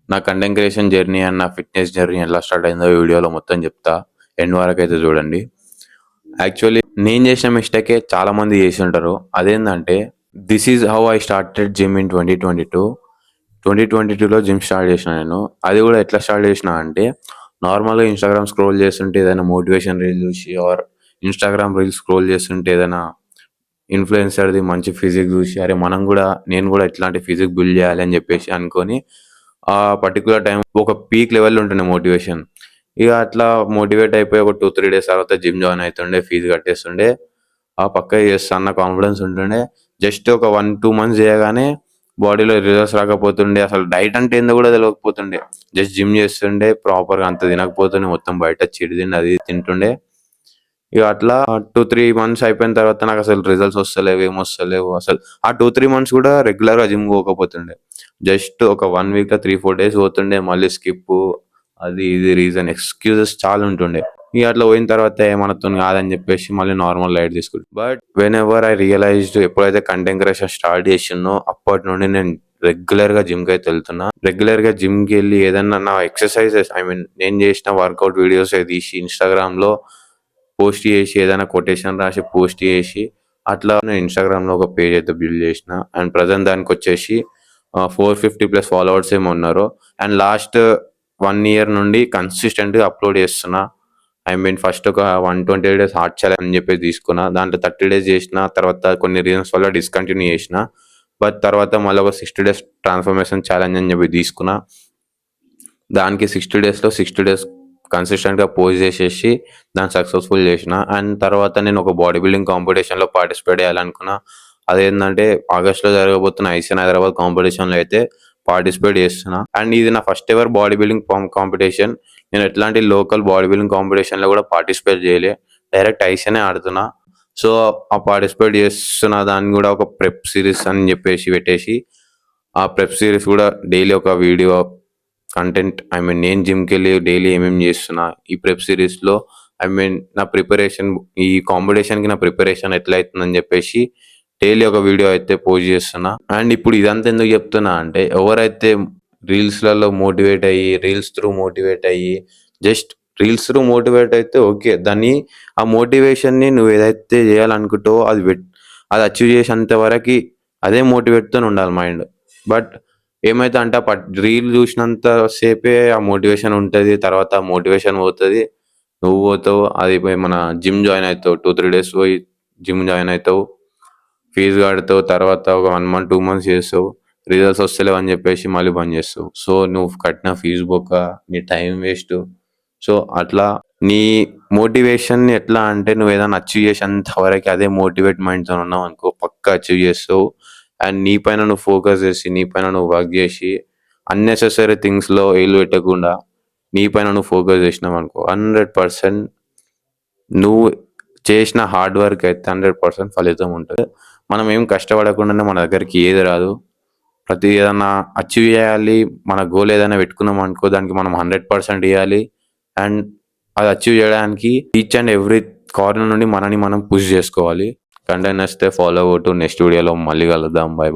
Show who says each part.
Speaker 1: నా content creation journey and నా fitness journey ఎలా స్టార్ట్ అయిందో ఈ వీడియోలో మొత్తం చెప్తా. ఎండ్ వరకైతే చూడండి. యాక్చువల్లీ నేను చేసిన మిస్టేకే చాలామంది చేసి ఉంటారు. అదేందంటే this is how I started gym in 2022. 2022లో జిమ్ స్టార్ట్ చేసిన నేను. అది కూడా ఎట్లా స్టార్ట్ చేసినా అంటే నార్మల్‌గా ఇన్‌స్టాగ్రామ్ స్క్రోల్ చేస్తుంటే ఏదైనా మోటివేషన్ రీల్ చూసి ఆర్ ఇన్‌స్టాగ్రామ్ రీల్స్ స్క్రోల్ చేస్తుంటే ఏదైనా ఇన్‌ఫ్లుయెన్సర్‌ది మంచి ఫిజిక్ చూసి అరే నేను కూడా ఇట్లాంటి ఫిజిక్ బిల్డ్ చేయాలి అని చెప్పేసి అనుకోని ఆ పర్టిక్యులర్ టైం ఒక పీక్ లెవెల్‌లో ఉంటుండే మోటివేషన్. ఇక అట్లా మోటివేట్ అయిపోయి ఒక 2, 3 డేస్ తర్వాత జిమ్ జాయిన్ అయితుండే, ఫీజు కట్టేస్తుండే. పక్కా చేస్తా అన్న కాన్ఫిడెన్స్ ఉంటుండే. జస్ట్ ఒక 1, 2 మంత్స్ చేయగానే బాడీలో రిజల్ట్స్ రాకపోతుండే. అసలు డైట్ అంటే ఏందో కూడా తెలవకపోతుండే. జస్ట్ జిమ్ చేస్తుండే, ప్రాపర్‌గా అంత తినకపోతుండే. మొత్తం బయట చిరుతిండి అది తింటుండే. ఇక అట్లా 2, 3 మంత్స్ అయిపోయిన తర్వాత నాకు అసలు రిజల్ట్స్ వస్తలేవు, ఏమొస్తలేవు. అసలు ఆ 2, 3 మంత్స్ కూడా రెగ్యులర్‌గా జిమ్ పోకపోతుండే. జస్ట్ ఒక 1 వీక్‌లో 3, 4 డేస్ పోతుండే. మళ్ళీ స్కిప్పు అది ఇది రీజన్ ఎక్స్‌క్యూజెస్ చాలా ఉంటుండే. ఇక అట్లా పోయిన తర్వాత మనతోని కాదని చెప్పేసి మళ్ళీ నార్మల్ లైట్ తీసుకుంటా. బట్ వెనెవర్ ఐ రియలైజ్డ్ ఎప్పుడైతే కంటెంట్ క్రియేషన్ స్టార్ట్ చేసినో అప్పటి నుండి నేను రెగ్యులర్‌గా జిమ్‌కైతే వెళ్తున్నా. రెగ్యులర్‌గా జిమ్‌కి వెళ్ళి ఏదన్నా నా ఎక్సర్‌సైజెస్ నేను చేసిన వర్కౌట్ వీడియోస్ తీసి ఇన్‌స్టాగ్రామ్‌లో పోస్ట్ చేసి ఏదైనా కొటేషన్ రాసి పోస్ట్ చేసి అట్లా నేను ఇన్‌స్టాగ్రామ్‌లో ఒక పేజ్ అయితే బిల్డ్ చేసిన. అండ్ ప్రెజెంట్ దానికొచ్చేసి 450+ ఫాలోవర్స్ ఏమో ఉన్నారు. అండ్ లాస్ట్ 1 ఇయర్ నుండి కన్సిస్టెంట్‌గా అప్లోడ్ చేస్తున్నా. ఫస్ట్ ఒక 120 డేస్ హార్ట్ ఛాలెంజ్ అని చెప్పేసి తీసుకున్నా. దాంట్లో 30 డేస్ చేసిన. తర్వాత కొన్ని రీజన్స్ వల్ల డిస్కంటిన్యూ చేసిన. బట్ తర్వాత మళ్ళీ ఒక 60 డేస్ ట్రాన్స్‌ఫర్మేషన్ ఛాలెంజ్ అని చెప్పి తీసుకున్నా. దానికి 60 డేస్‌లో 60 డేస్ కన్సిస్టెంట్‌గా పోస్ట్ చేసేసి దాన్ని సక్సెస్‌ఫుల్ చేసిన. అండ్ తర్వాత నేను ఒక బాడీ బిల్డింగ్ కాంపిటీషన్‌లో పార్టిసిపేట్ చేయాలనుకున్నా. అదేంటంటే ఆగస్ట్‌లో జరగబోతున్న ఐసీఎన్ హైదరాబాద్ కాంపిటీషన్‌లో అయితే పార్టిసిపేట్ చేస్తున్నా. అండ్ ఇది నా first ever body building competition. నేను ఎట్లాంటి లోకల్ బాడీ బిల్డింగ్ కాంపిటీషన్‌లో కూడా పార్టిసిపేట్ చేయలే. డైరెక్ట్ ఐసీఎనే ఆడుతున్నా. సో, ఆ పార్టిసిపేట్ చేస్తున్న దాన్ని కూడా ఒక ప్రెప్ సిరీస్ అని చెప్పేసి పెట్టేసి ఆ ప్రెప్ సిరీస్ కూడా డైలీ ఒక వీడియో కంటెంట్ నేను జిమ్‌కెళ్ళి డైలీ ఏమేమి చేస్తున్నా, ఈ ప్రెప్ సిరీస్‌లో నా ప్రిపరేషన్ ఈ కాంపిటీషన్‌కి నా ప్రిపరేషన్ ఎట్లా అవుతుందని చెప్పేసి డైలీ ఒక వీడియో అయితే పోస్ట్ చేస్తున్నా. అండ్ ఇప్పుడు ఇదంతా ఎందుకు చెప్తున్నా అంటే ఎవరైతే రీల్స్‌లలో మోటివేట్ అయ్యి, జస్ట్ రీల్స్ త్రూ మోటివేట్ అయితే ఓకే. ఆ మోటివేషన్‌ని నువ్వు ఏదైతే చేయాలనుకుంటావో అది అచీవ్ చేసేంత వరకి అదే మోటివేట్‌తోని ఉండాలి మైండ్. బట్ ఏమైతే అంటే రీల్ చూసినంత సేపే ఆ మోటివేషన్ ఉంటది. తర్వాత ఆ మోటివేషన్ పోతది. నువ్వు పోతావు. అది పోయి మన జిమ్ జాయిన్ అయితావు. 2, 3 డేస్ పోయి జిమ్ జాయిన్ అయితావు. ఫీజు కడతావు. తర్వాత ఒక 1 మంత్, 2 మంత్స్ చేస్తావు. రిజల్ట్స్ వస్తలేవని చెప్పేసి మళ్ళీ బంద్ చేస్తావు. సో, నువ్వు కట్టిన ఫీజు బొక్క, నీ టైం వేస్ట్. సో, అట్లా నీ మోటివేషన్‌ని ఎట్లా అంటే నువ్వు ఏదైనా అచీవ్ చేసేంత వరకి అదే మోటివేట్ మైండ్‌తోని ఉన్నావనుకో పక్కా అచీవ్ చేస్తావు. అండ్ నీ పైన నువ్వు ఫోకస్ చేసి, నీ పైన నువ్వు వర్క్ చేసి అన్నెసెసరీ థింగ్స్‌లో ఏళ్ళు పెట్టకుండా నీ పైన నువ్వు ఫోకస్ చేసినావనుకో 100% నువ్వు చేసిన హార్డ్ వర్క్ అయితే 100% ఫలితం ఉంటది. మనం ఏం కష్టపడకుండానే మన దగ్గరికి ఏది రాదు. ఏదన్నా అచీవ్ చేయాలి, మన గోల్ ఏదైనా పెట్టుకున్నామనుకో దానికి మనం 100% ఇయ్యాలి. అండ్ అది అచీవ్ చేయడానికి ఈచ్ అండ్ ఎవ్రీ కార్నర్ నుండి మనల్ని మనం పుష్ చేసుకోవాలి. కంటెంట్ నచ్చితే ఫాలో కొట్టు. నెక్స్ట్ వీడియోలో మళ్ళీ కలుద్దాం. బై.